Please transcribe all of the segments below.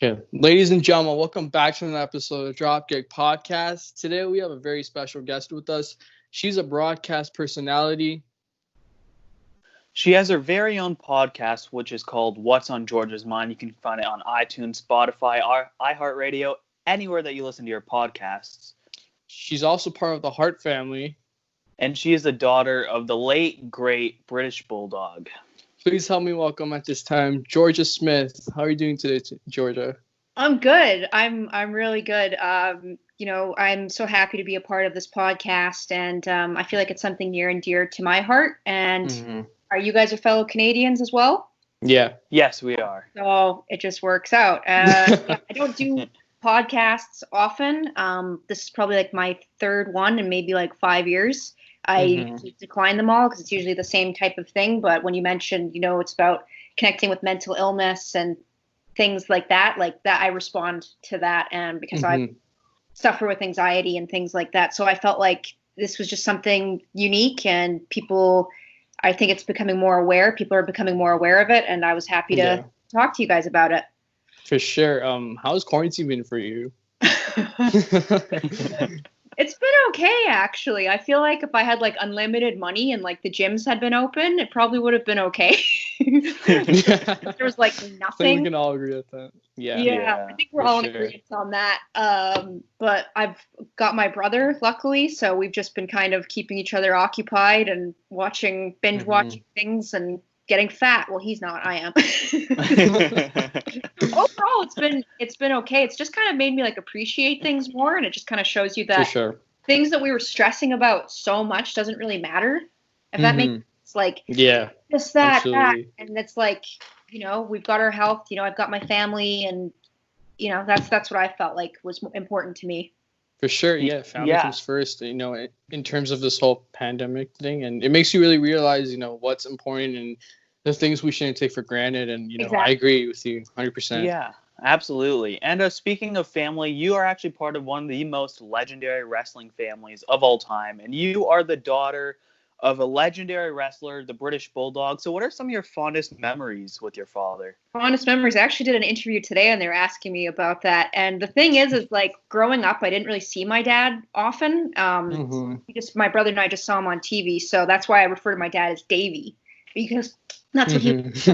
Okay, ladies and gentlemen, welcome back to another episode of DropKick Podcast. Today we have a very special guest with us. She's a broadcast personality. She has her very own podcast, which is called What's on Georgia's Mind. You can find it on iTunes, Spotify, or iHeartRadio, anywhere that you listen to your podcasts. She's also part of the Hart family. And she is the daughter of the late, great British Bulldog. Please help me welcome at this time, Georgia Smith. How are you doing today, Georgia? I'm good. I'm really good. I'm so happy to be a part of this podcast, and I feel like it's something near and dear to my heart. And Are you guys fellow Canadians as well? Yeah. Yes, we are. So it just works out. I don't do podcasts often. This is probably like my third one in maybe like 5 years. I decline them all because it's usually the same type of thing. But when you mentioned, it's about connecting with mental illness and things like that, I respond to that. And because I suffer with anxiety and things like that. So I felt like this was just something unique, and I think it's becoming more aware. People are becoming more aware of it. And I was happy to talk to you guys about it. For sure. How's quarantine been for you? It's been okay, actually. I feel like if I had like unlimited money and like the gyms had been open, it probably would have been okay. There was like nothing. I think we can all agree with that. Yeah. I think we're all in agreement on that. But I've got my brother, luckily, so we've just been kind of keeping each other occupied and binge watching things and getting fat. Well, he's not. I am. Overall, it's been okay. It's just kind of made me like appreciate things more, and it just kind of shows you that things that we were stressing about so much doesn't really matter. If that makes sense. Like, just that, and it's like, we've got our health. I've got my family, and that's what I felt like was important to me. For sure, family comes first, in terms of this whole pandemic thing. And it makes you really realize, what's important and the things we shouldn't take for granted. And, exactly. I agree with you 100%. Yeah, absolutely. And speaking of family, you are actually part of one of the most legendary wrestling families of all time. And you are the daughter of a legendary wrestler, the British Bulldog. So what are some of your fondest memories with your father? Fondest memories? I actually did an interview today, and they were asking me about that. And the thing is like growing up, I didn't really see my dad often. My brother and I just saw him on TV. So that's why I refer to my dad as Davey, because that's what he was.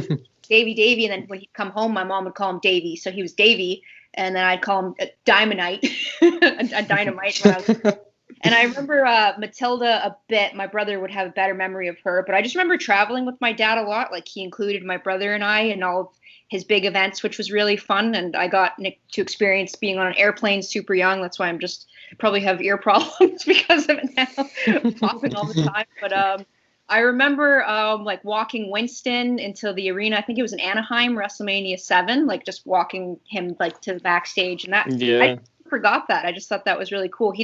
Davey. And then when he'd come home, my mom would call him Davey. So he was Davey. And then I'd call him Diamondite, a dynamite when I was. And I remember Matilda a bit. My brother would have a better memory of her. But I just remember traveling with my dad a lot. Like, he included my brother and I in all of his big events, which was really fun. And I got to experience being on an airplane super young. That's why I'm just probably have ear problems because of it now, coughing all the time. But I remember like walking Winston into the arena. I think it was in Anaheim, WrestleMania 7, like just walking him like to the backstage. And that I forgot that. I just thought that was really cool. He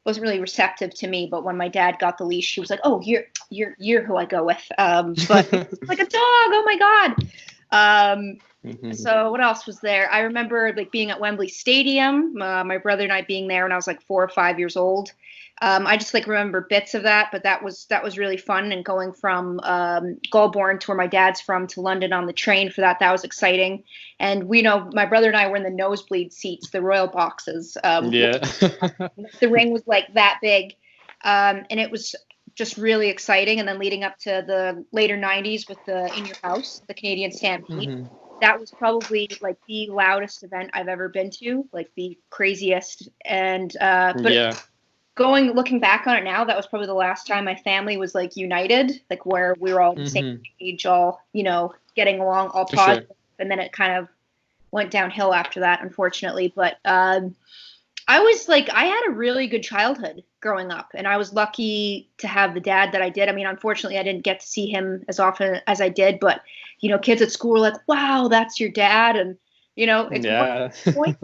wasn't really receptive to me, but when my dad got the leash, he was like, "Oh, you're who I go with." But like a dog. Oh my God. So what else was there? I remember like being at Wembley Stadium. My brother and I being there when I was like 4 or 5 years old. I just like remember bits of that, but that was really fun. And going from Goulburn, to where my dad's from, to London on the train for that was exciting. And my brother and I were in the nosebleed seats, the royal boxes. The ring was like that big, and it was just really exciting. And then leading up to the later 90s with the In Your House, the Canadian Stampede. That was probably like the loudest event I've ever been to, like the craziest. And looking back on it now, that was probably the last time my family was like united, like where we were all the same age, all, getting along, all positive. Sure. And then it kind of went downhill after that, unfortunately. But I had a really good childhood growing up, and I was lucky to have the dad that I did. I mean, unfortunately, I didn't get to see him as often as I did, but, kids at school were like, "Wow, that's your dad." And, it's point.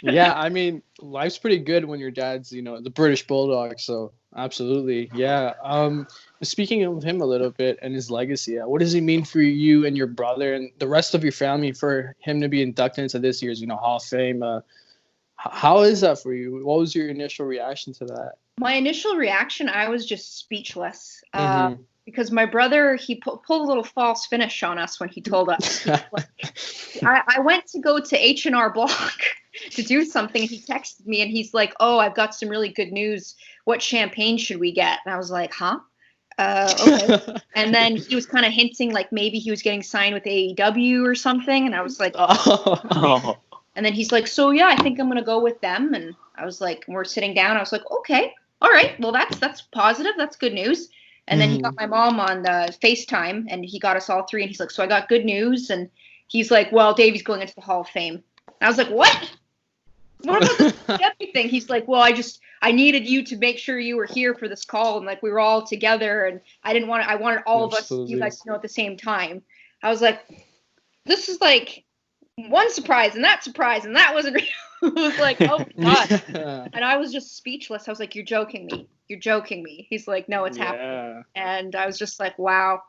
Yeah, I mean, life's pretty good when your dad's, the British Bulldog. So absolutely. Yeah. Speaking of him a little bit and his legacy, what does he mean for you and your brother and the rest of your family for him to be inducted into this year's, Hall of Fame? How is that for you? What was your initial reaction to that? My initial reaction, I was just speechless. because my brother, he pulled a little false finish on us when he told us. I went to go to H&R Block to do something. He texted me and he's like, "Oh, I've got some really good news. What champagne should we get?" And I was like, "Huh? Okay." And then he was kind of hinting like maybe he was getting signed with AEW or something. And I was like, "Oh." And then he's like, "So yeah, I think I'm gonna go with them." And I was like, we're sitting down. I was like, "Okay, all right. Well, that's positive. That's good news." And then he got my mom on the FaceTime, and he got us all three. And he's like, "So I got good news." And he's like, "Well, Davey's going into the Hall of Fame." And I was like, "What? What about the everything?" He's like, "Well, I needed you to make sure you were here for this call, and like we were all together, and I wanted all of us, you guys, to know at the same time." I was like, "This is like one surprise, and that wasn't real." It was like, oh God. And I was just speechless. I was like, "You're joking me. You're joking me." He's like, "No, it's happening." And I was just like, wow.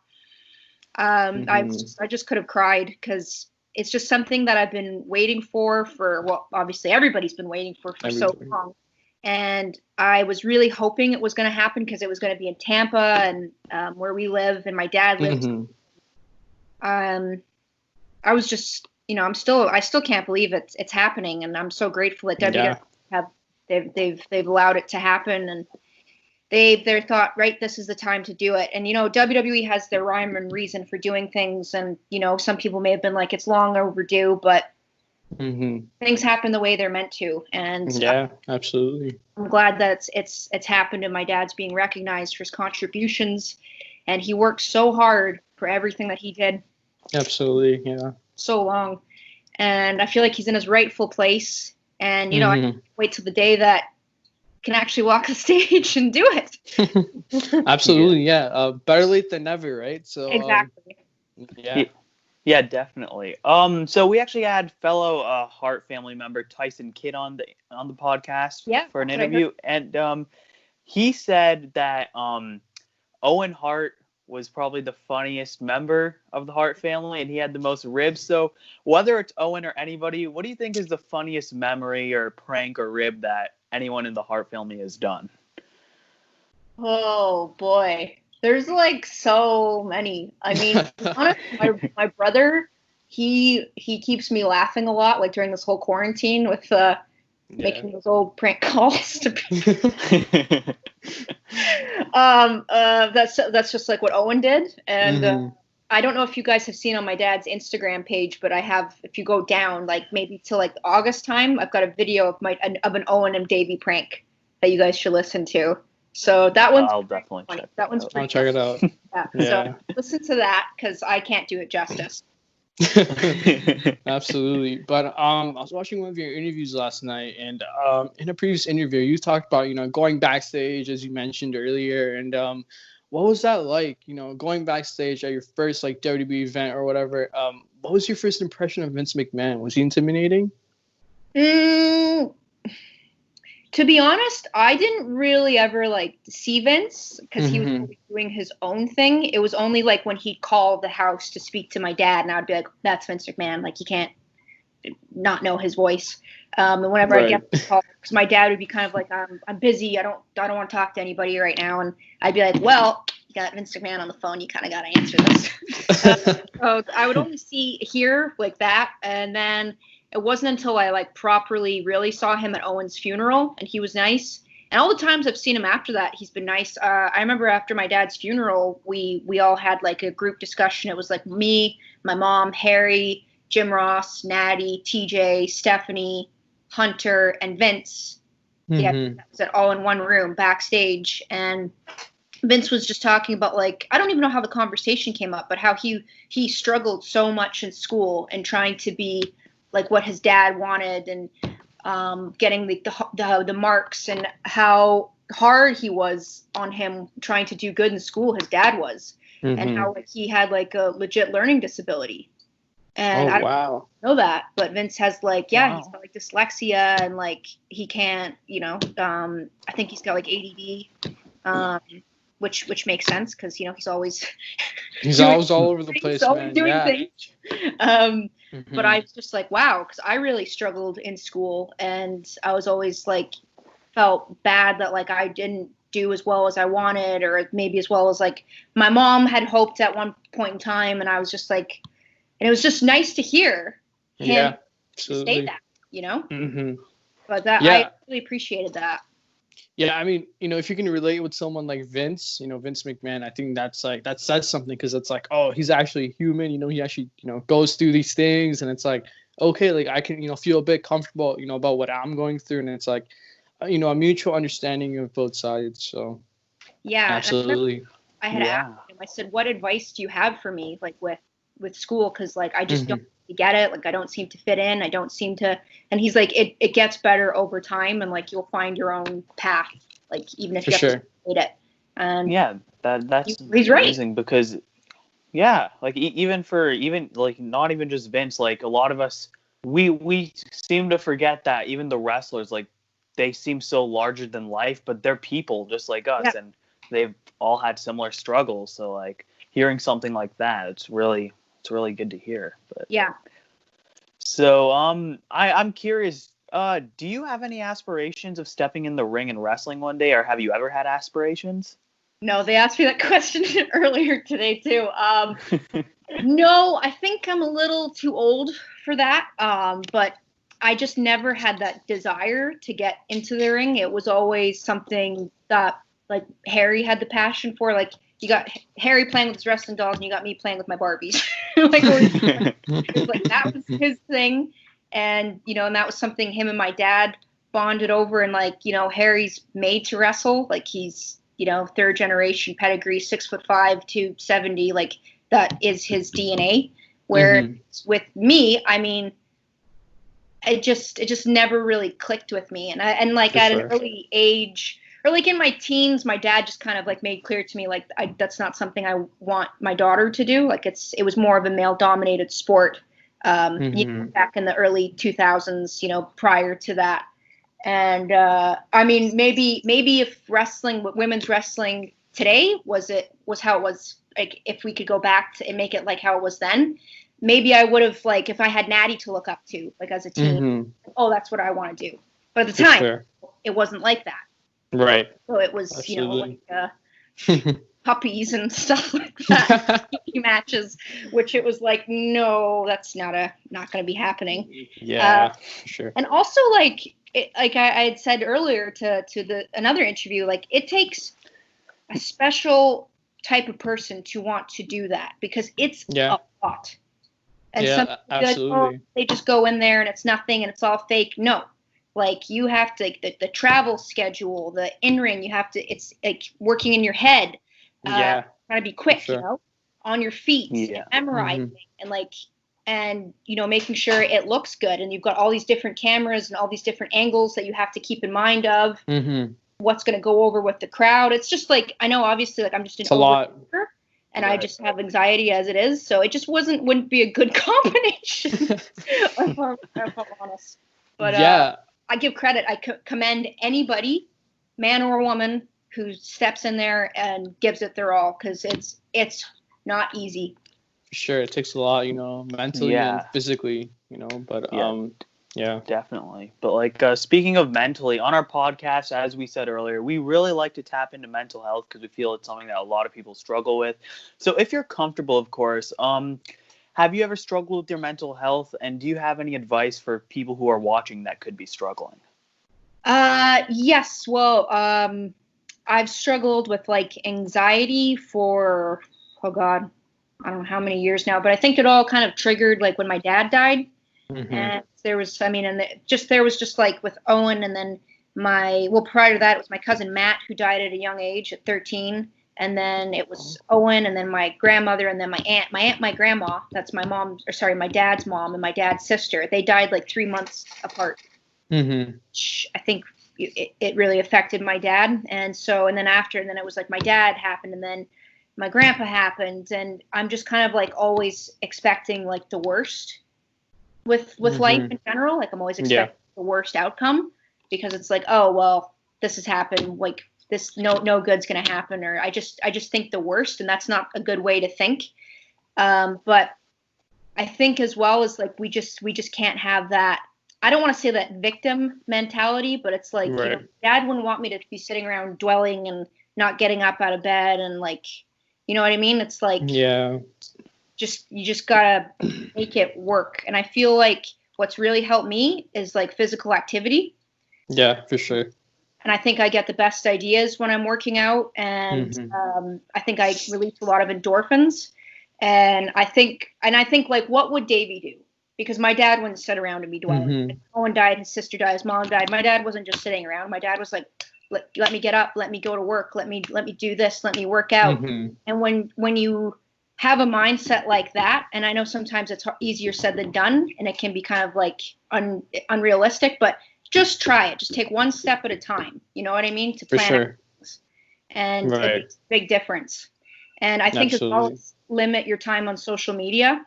I just could have cried because it's just something that I've been waiting for, well, obviously everybody's been waiting for so long. And I was really hoping it was going to happen because it was going to be in Tampa and where we live and my dad lives. I was just, I still can't believe it's happening, and I'm so grateful that WWE they've allowed it to happen, and they thought, right, this is the time to do it. And WWE has their rhyme and reason for doing things, and some people may have been like it's long overdue, but things happen the way they're meant to. And absolutely, I'm glad that it's happened, and my dad's being recognized for his contributions, and he worked so hard for everything that he did. Absolutely, yeah. So long, and I feel like he's in his rightful place, and I can't wait till the day that can actually walk the stage and do it. Absolutely, yeah. Better late than never, right? So exactly. Yeah, definitely. So we actually had fellow Hart family member Tyson Kidd on the podcast for an interview, and he said that Owen Hart was probably the funniest member of the Hart family, and he had the most ribs. So whether it's Owen or anybody, what do you think is the funniest memory or prank or rib that anyone in the Hart family has done? Oh boy, there's like so many. I mean, honestly, my brother, he keeps me laughing a lot, like during this whole quarantine with making those old prank calls to people. That's just like what Owen did, and I don't know if you guys have seen on my dad's Instagram page, but I have. If you go down, like maybe till like August time, I've got a video of an Owen and Davey prank that you guys should listen to. So that one's I'll definitely check that one's I'll check it out. So listen to that because I can't do it justice. Absolutely. But I was watching one of your interviews last night, and in a previous interview you talked about going backstage, as you mentioned earlier, and what was that like, going backstage at your first like WWE event or whatever? What was your first impression of Vince McMahon? Was he intimidating? To be honest, I didn't really ever like see Vince because he was really doing his own thing. It was only like when he'd call the house to speak to my dad, and I'd be like, "That's Vince McMahon." Like, you can't not know his voice. And whenever I get the call, because my dad would be kind of like, "I'm busy. I don't want to talk to anybody right now," and I'd be like, "Well, you got Vince McMahon on the phone. You kind of got to answer this." So I would only hear like that, and then it wasn't until I like properly really saw him at Owen's funeral, and he was nice. And all the times I've seen him after that, he's been nice. I remember after my dad's funeral, we all had like a group discussion. It was like me, my mom, Harry, Jim Ross, Natty, TJ, Stephanie, Hunter, and Vince. Yeah, that was all in one room backstage. And Vince was just talking about like, I don't even know how the conversation came up, but how he struggled so much in school and trying to be like what his dad wanted, and getting the marks, and how hard he was on him trying to do good in school. His dad was, and how like, he had like a legit learning disability. And I don't know that, but Vince has like, he's got like dyslexia, and like he can't, I think he's got like ADD, which makes sense because he's always always all over the place, man. Doing things. But I was just like, wow, because I really struggled in school, and I was always like, felt bad that like I didn't do as well as I wanted, or maybe as well as like my mom had hoped at one point in time. And I was just like, and it was just nice to hear him say that, you know? Mm-hmm. But I really appreciated that. Yeah, I mean, if you can relate with someone like Vince, Vince McMahon, I think that says something, because it's like, oh, he's actually human, he actually, goes through these things, and it's like, okay, like I can, feel a bit comfortable, about what I'm going through, and it's like, a mutual understanding of both sides. So yeah, absolutely. I had asked him, I said, what advice do you have for me, like with school? Because like I just don't get it, like I don't seem to fit in, I don't seem to, and he's like, it gets better over time, and like you'll find your own path, like even if you have to hate it. And yeah, that's he's amazing, right. because like even like not even just Vince, like a lot of us, we seem to forget that even the wrestlers, like they seem so larger than life, but they're people just like us, and they've all had similar struggles. So like hearing something like that, it's really good to hear. But so I'm curious, do you have any aspirations of stepping in the ring and wrestling one day, or have you ever had aspirations? No, they asked me that question earlier today too. No, I think I'm a little too old for that. But I just never had that desire to get into the ring. It was always something that like Harry had the passion for. Like you got Harry playing with his wrestling dolls, and you got me playing with my Barbies. Like that was his thing, and and that was something him and my dad bonded over. And like Harry's made to wrestle. Like he's third generation pedigree, 6'5", 270. Like that is his DNA. Where with me, I mean, it just never really clicked with me. And like at an early age, or like in my teens, my dad just kind of like made clear to me, like that's not something I want my daughter to do. Like it was more of a male dominated sport back in the early 2000s, prior to that. And I mean, maybe if women's wrestling today was how it was, like if we could go back to and make it like how it was then, maybe I would have, like if I had Natty to look up to, like as a teen, oh, that's what I want to do. But at the time, it wasn't like that. Right. So it was, like puppies and stuff like that, matches, which it was like, no, that's not going to be happening. Yeah, sure. And also, like I had said earlier to another interview, like it takes a special type of person to want to do that, because it's a lot. And some absolutely. like, oh, they just go in there and it's nothing and it's all fake. No, like you have to, like, the travel schedule, the in-ring, you have to, it's like working in your head. Trying to be quick, on your feet, and memorizing, and making sure it looks good. And you've got all these different cameras and all these different angles that you have to keep in mind of. What's going to go over with the crowd. It's just like, I know obviously like I'm just an overthinker, and I just have anxiety as it is. So it just wouldn't be a good combination, if I'm honest. But I give credit. I commend anybody, man or woman, who steps in there and gives it their all, because it's not easy. Sure, it takes a lot, mentally and physically, but definitely. But like speaking of mentally, on our podcast, as we said earlier, we really like to tap into mental health because we feel it's something that a lot of people struggle with. So if you're comfortable, of course, have you ever struggled with your mental health, and do you have any advice for people who are watching that could be struggling? Yes. Well, I've struggled with like anxiety for, oh God, I don't know how many years now, but I think it all kind of triggered like when my dad died. And there was just like with Owen, and then prior to that, it was my cousin Matt, who died at a young age at 13. And then it was Owen, and then my grandmother, and then my aunt, my grandma, that's my dad's mom, and my dad's sister. They died like 3 months apart. Which I think it really affected my dad. And then it was like my dad happened, and then my grandpa happened, and I'm just kind of like always expecting like the worst with life in general. Like I'm always expecting the worst outcome, because it's like, oh well, this has happened, like this no good's gonna happen, or I just think the worst, and that's not a good way to think. But I think as well as like we just can't have that I don't want to say that victim mentality, but it's like, Right. you know, Dad wouldn't want me to be sitting around dwelling and not getting up out of bed and like, you know what I mean? It's like, Yeah. you just gotta make it work. And I feel like what's really helped me is like physical activity. Yeah, for sure. And I think I get the best ideas when I'm working out, and I think I release a lot of endorphins. And I think like, what would Davey do? Because my dad wouldn't sit around and be dwelling. His Owen died, his sister died, his mom died. My dad wasn't just sitting around. My dad was like, let me get up, let me go to work, let me do this, let me work out. And when you have a mindset like that, and I know sometimes it's easier said than done, and it can be kind of like unrealistic, but just try it. Just take one step at a time. You know what I mean? To plan For sure. things. And Right. it makes a big difference. And I think as well as limit your time on social media.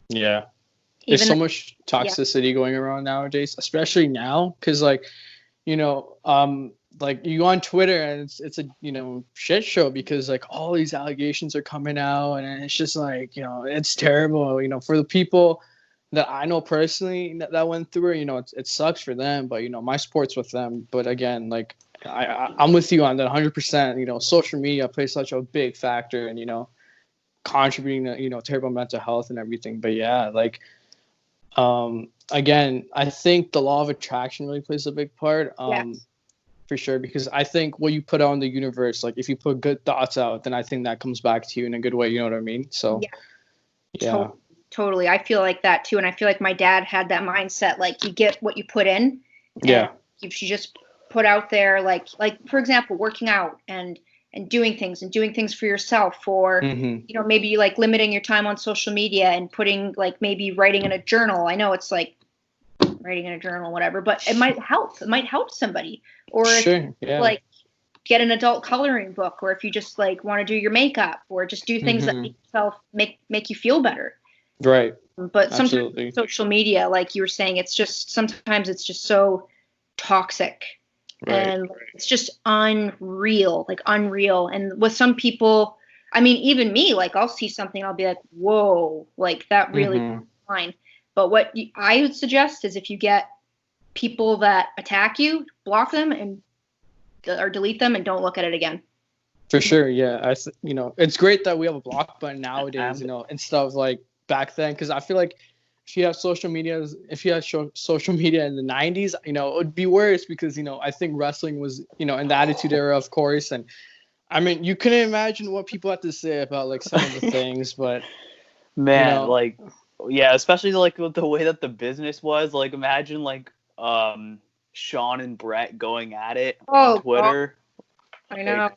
Yeah. There's so much toxicity going around nowadays, especially now, because like, you know, like you go on Twitter and it's a, you know, shit show because like all these allegations are coming out and it's just like, you know, it's terrible, you know, for the people that I know personally that went through it, you know, it sucks for them, but you know, my sport's with them. But again, like I'm with you on that 100%. You know, social media plays such a big factor and, you know, contributing to, you know, terrible mental health and everything. But yeah, like, again, I think the law of attraction really plays a big part. For sure, because I think what you put out in the universe, like if you put good thoughts out, then I think that comes back to you in a good way. You know what I mean? So, yeah. Totally. I feel like that too. And I feel like my dad had that mindset, like you get what you put in. Yeah. If you just put out there, like for example, working out and doing things for yourself, or, you know, maybe like limiting your time on social media and putting like maybe writing in a journal. I know it's like writing in a journal, whatever, but it might help. It might help somebody. Or like get an adult coloring book, or if you just like want to do your makeup, or just do things that make yourself make you feel better. Right. But sometimes social media, like you were saying, sometimes it's just so toxic. Right. And it's just unreal. And with some people, I mean, even me, like I'll see something, I'll be like, whoa, like that really fine. But what I would suggest is if you get people that attack you, block them or delete them and don't look at it again. For sure, yeah. You know, it's great that we have a block button nowadays, you know, instead of like back then, because I feel like if you have social media in the 90s, you know, it would be worse because, you know, I think wrestling was, you know, in the Attitude Era, of course. And I mean, you couldn't imagine what people had to say about like some of the things, but man, you know, like, yeah, especially like with the way that the business was, like imagine like Sean and Brett going at it on Twitter. I know.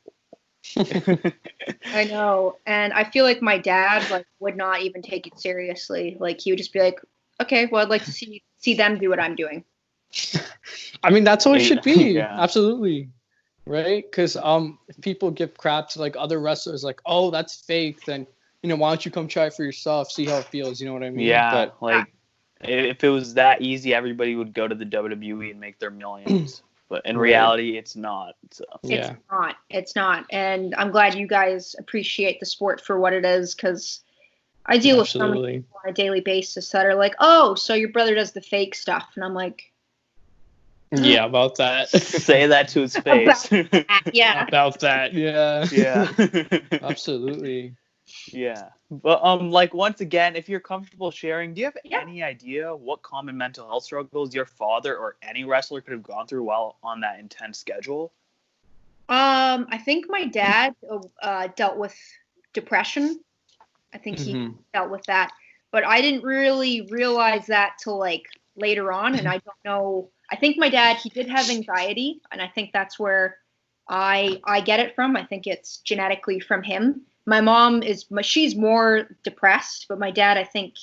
I know. And I feel like my dad like would not even take it seriously. Like he would just be like, okay, well, I'd like to see them do what I'm doing. I mean, that's how it should be. Absolutely. Right? Because if people give crap to like other wrestlers, like, oh, that's fake, then, you know, why don't you come try it for yourself, see how it feels, you know what I mean? Yeah, but like if it was that easy, everybody would go to the WWE and make their millions. But in reality, it's not. So. It's not. And I'm glad you guys appreciate the sport for what it is, because I deal with some people on a daily basis that are like, oh, so your brother does the fake stuff. And I'm like, yeah, about that. Say that to his face. About that. Yeah. Yeah. Absolutely. Yeah. But like once again, if you're comfortable sharing, do you have any idea what common mental health struggles your father or any wrestler could have gone through while on that intense schedule? I think my dad dealt with depression. I think he dealt with that, but I didn't really realize that till like later on, and I don't know. I think my dad, he did have anxiety, and I think that's where I get it from. I think it's genetically from him. My mom she's more depressed, but my dad, I think,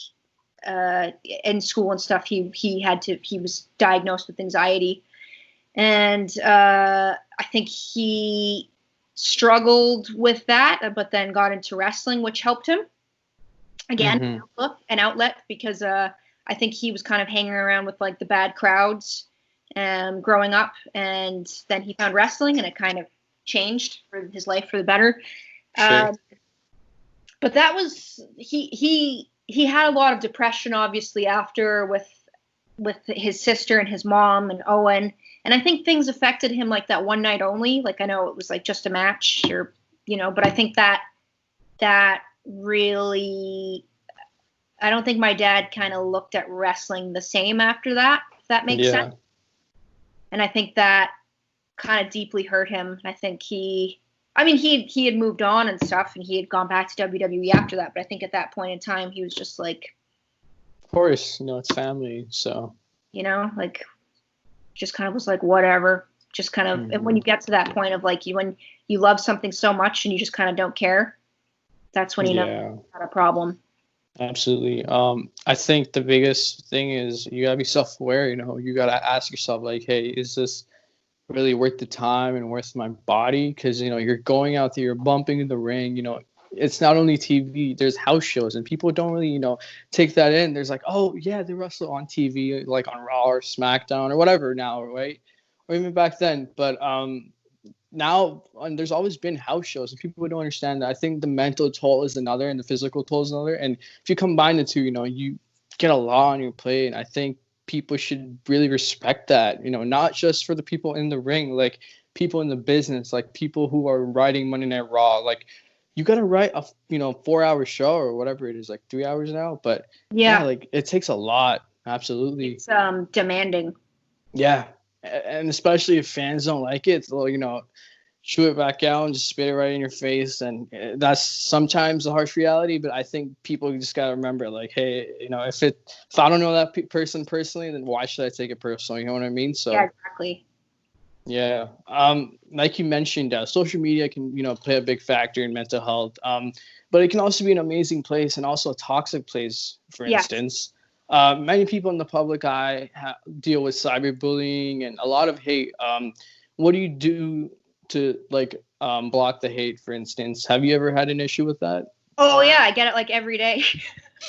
in school and stuff, he was diagnosed with anxiety, and I think he struggled with that, but then got into wrestling, which helped him. Again, an outlet, because I think he was kind of hanging around with like the bad crowds growing up, and then he found wrestling, and it kind of changed for his life for the better. Sure. But that was he had a lot of depression, obviously, after with with his sister and his mom and Owen. And I think things affected him like that one night only. Like, I know it was like just a match or, but I think that really, I don't think my dad kind of looked at wrestling the same after that, if that makes sense. And I think that kind of deeply hurt him. I think he had moved on and stuff, and he had gone back to WWE after that. But I think at that point in time, he was just like, of course, it's family. So, like, just kind of was like, whatever. Just kind of, and when you get to that point of like, when you love something so much and you just kind of don't care, that's when you know you got a problem. Absolutely. I think the biggest thing is you gotta be self-aware. You gotta ask yourself, like, hey, is this really worth the time and worth my body? Because you're going out there, you're bumping in the ring. It's not only TV. There's house shows, and people don't really take that in. There's like, oh yeah, they wrestle on TV, like on Raw or SmackDown or whatever now, right? Or even back then. But now there's always been house shows, and people don't understand that. I think the mental toll is another, and the physical toll is another. And if you combine the two, you get a lot on your plate. And I think people should really respect that, not just for the people in the ring, like people in the business, like people who are writing Monday Night Raw. Like, you got to write a 4-hour show or whatever it is, like 3 hours now. But like it takes a lot. Absolutely. It's demanding. Yeah. And especially if fans don't like it, they'll, chew it back out and just spit it right in your face. And that's sometimes the harsh reality. But I think people just got to remember, like, hey, if I don't know that person personally, then why should I take it personally? You know what I mean? So yeah, exactly. Yeah. Like you mentioned, social media can, play a big factor in mental health. But it can also be an amazing place and also a toxic place, for instance. Many people in the public eye deal with cyberbullying and a lot of hate. What do you do to block the hate, for instance? Have you ever had an issue with that? Oh yeah, I get it like every day.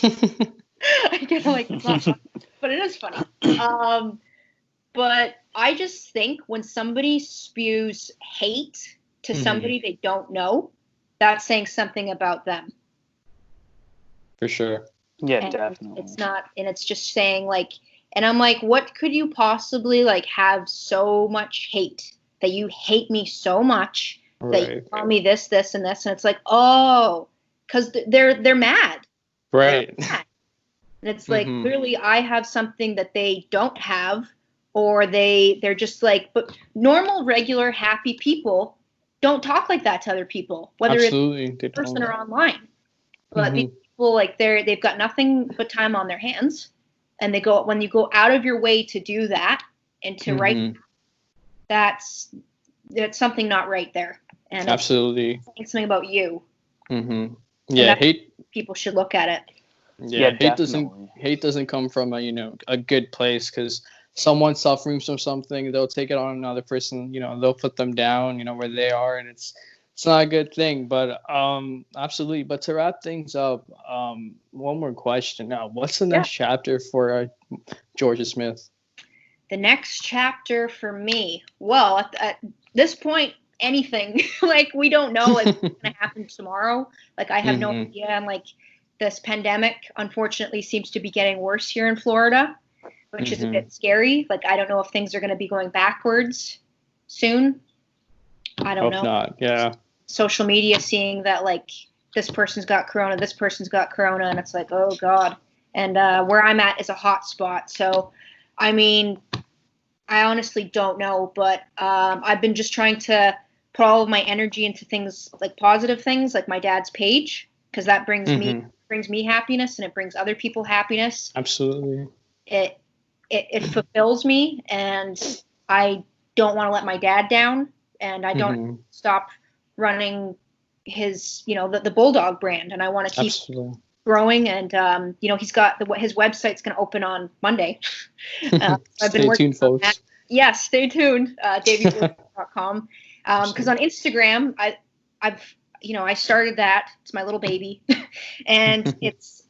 I get it like it's not funny, but it is funny. But I just think when somebody spews hate to somebody they don't know, that's saying something about them. For sure. Yeah, and definitely. It's not, and it's just saying like, and I'm like, what could you possibly have so much hate that you hate me so much that you call me this, this, and this, and it's like, oh, because they're mad, right? They're mad. And it's like clearly I have something that they don't have, or they're just like, but normal, regular, happy people don't talk like that to other people, whether it's in person or online. But these people, they've got nothing but time on their hands, and when you go out of your way to do that and to write, that's something not right there. And absolutely, it's something about you. Yeah, hate. People should look at it. Yeah, hate doesn't come from a good place, because someone's suffering from something, they'll take it on another person. They'll put them down, where they are, and it's not a good thing. But absolutely. But to wrap things up, one more question. Now, what's the next chapter for Georgia Smith? The next chapter for me, well, at this point, anything. We don't know what's going to happen tomorrow. I have no idea. And this pandemic, unfortunately, seems to be getting worse here in Florida, which is a bit scary. I don't know if things are going to be going backwards soon. I don't know. Not. Yeah. Social media seeing that this person's got corona, this person's got corona, and it's like, oh God. And where I'm at is a hot spot. So, I mean, I honestly don't know, but I've been just trying to put all of my energy into things positive things, like my dad's page, because that brings me happiness, and it brings other people happiness. Absolutely. It fulfills me, and I don't want to let my dad down, and I don't stop running his, the Bulldog brand, and I want to keep growing. And he's got his website's going to open on Monday. I've been working tuned, folks. That. Yes, stay tuned. DavyBulldog.com. Because on Instagram, I started that. It's my little baby, and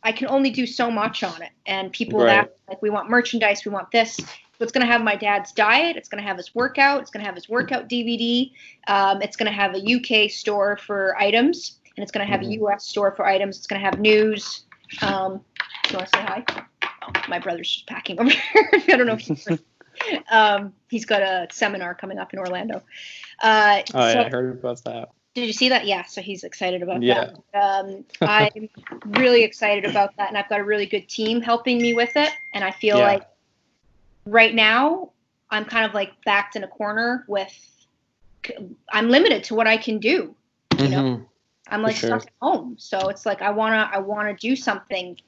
I can only do so much on it. And people ask, we want merchandise, we want this. So it's going to have my dad's diet. It's going to have his workout. It's going to have his workout DVD. It's going to have a UK store for items, and it's going to have a US store for items. It's going to have news. Do you want to say hi? my brother's just packing over here. I don't know if he's got a seminar coming up in Orlando. I heard about that. Did you see that? Yeah, so he's excited about that. I'm really excited about that, and I've got a really good team helping me with it. And I feel like right now I'm kind of like backed in a corner with I'm limited to what I can do. You know, I'm like stuck at home, so it's like I wanna do something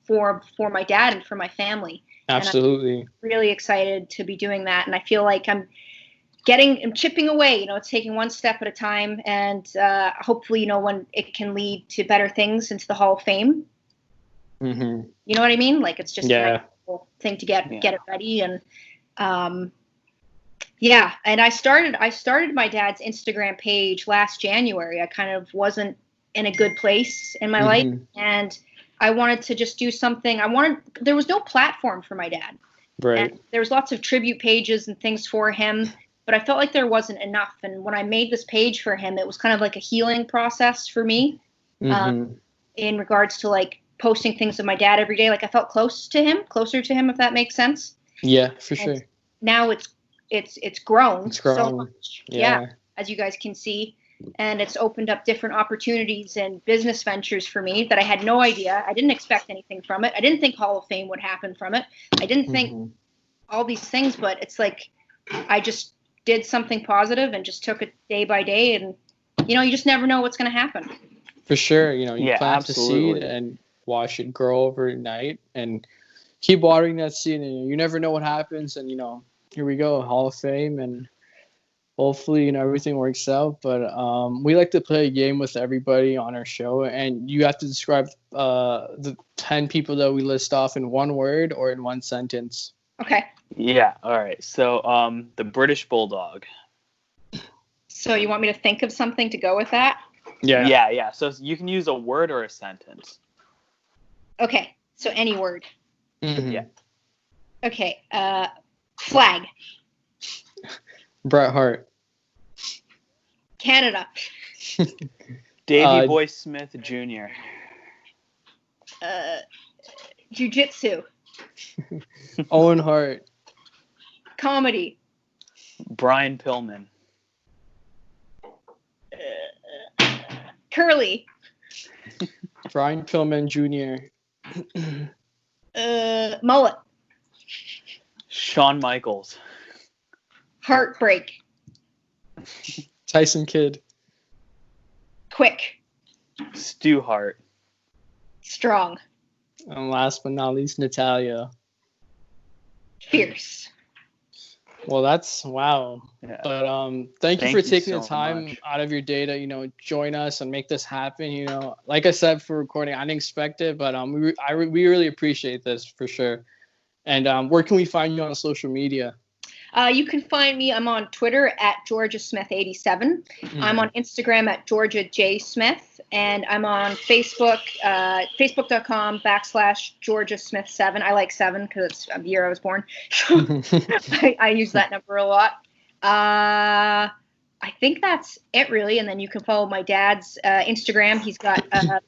for my dad and for my family. Absolutely. And I'm really excited to be doing that, and I feel like I'm chipping away. You know, it's taking one step at a time, and hopefully, you know, when it can lead to better things into the Hall of Fame. You know what I mean? Like it's just a cool thing to get it ready, and and I started my dad's Instagram page last January. I kind of wasn't in a good place in my life, and I wanted to just do something. There was no platform for my dad. Right. And there was lots of tribute pages and things for him, but I felt like there wasn't enough. And when I made this page for him, it was kind of like a healing process for me, in regards to like posting things of my dad every day. Like I felt closer to him, if that makes sense. Yeah, for sure. Now it's grown. It's grown so much. Yeah, as you guys can see. And it's opened up different opportunities and business ventures for me that I had no idea. I didn't expect anything from it. I didn't think Hall of Fame would happen from it. I didn't think all these things, but it's like I just did something positive and just took it day by day. And, you know, you just never know what's going to happen. For sure. You know, you plant the seed and watch it grow overnight and keep watering that seed. And you never know what happens. And, you know, here we go, Hall of Fame. And hopefully, you know, everything works out. But we like to play a game with everybody on our show, and you have to describe the 10 people that we list off in one word or in one sentence. Okay. Yeah. All right. So, the British Bulldog. So you want me to think of something to go with that? Yeah. So you can use a word or a sentence. Okay. So any word. Yeah. Okay. Flag. Bret Hart. Canada. Davey Boy Smith Jr. Jiu-jitsu. Owen Hart. Comedy. Brian Pillman. Curly. Brian Pillman Jr. Mullet. Shawn Michaels. Heartbreak. Tyson Kidd. Quick. Stu Hart. Strong. And last but not least, Natalia. Fierce. Well, that's wow. Yeah. But thank you for taking so the time much. out of your day to, you know, join us and make this happen. You know, like I said for recording, I didn't expect it, but we really appreciate this for sure. And where can we find you on social media? You can find me. I'm on Twitter at GeorgiaSmith87. I'm on Instagram at GeorgiaJSmith. And I'm on Facebook, Facebook.com/GeorgiaSmith7. I like 7 because it's the year I was born. I use that number a lot. I think that's it, really. And then you can follow my dad's Instagram. He's got at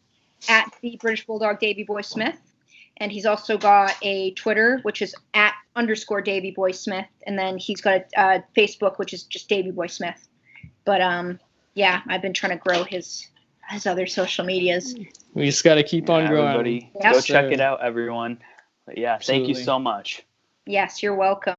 the British Bulldog Davey Boy Smith. And he's also got a Twitter, which is @ Davey Boy Smith. And then he's got a Facebook, which is just Davey Boy Smith. But yeah, I've been trying to grow his other social medias. We just got to keep on growing. Everybody, Yes, go check it out, everyone. But yeah, Absolutely. Thank you so much. Yes, you're welcome.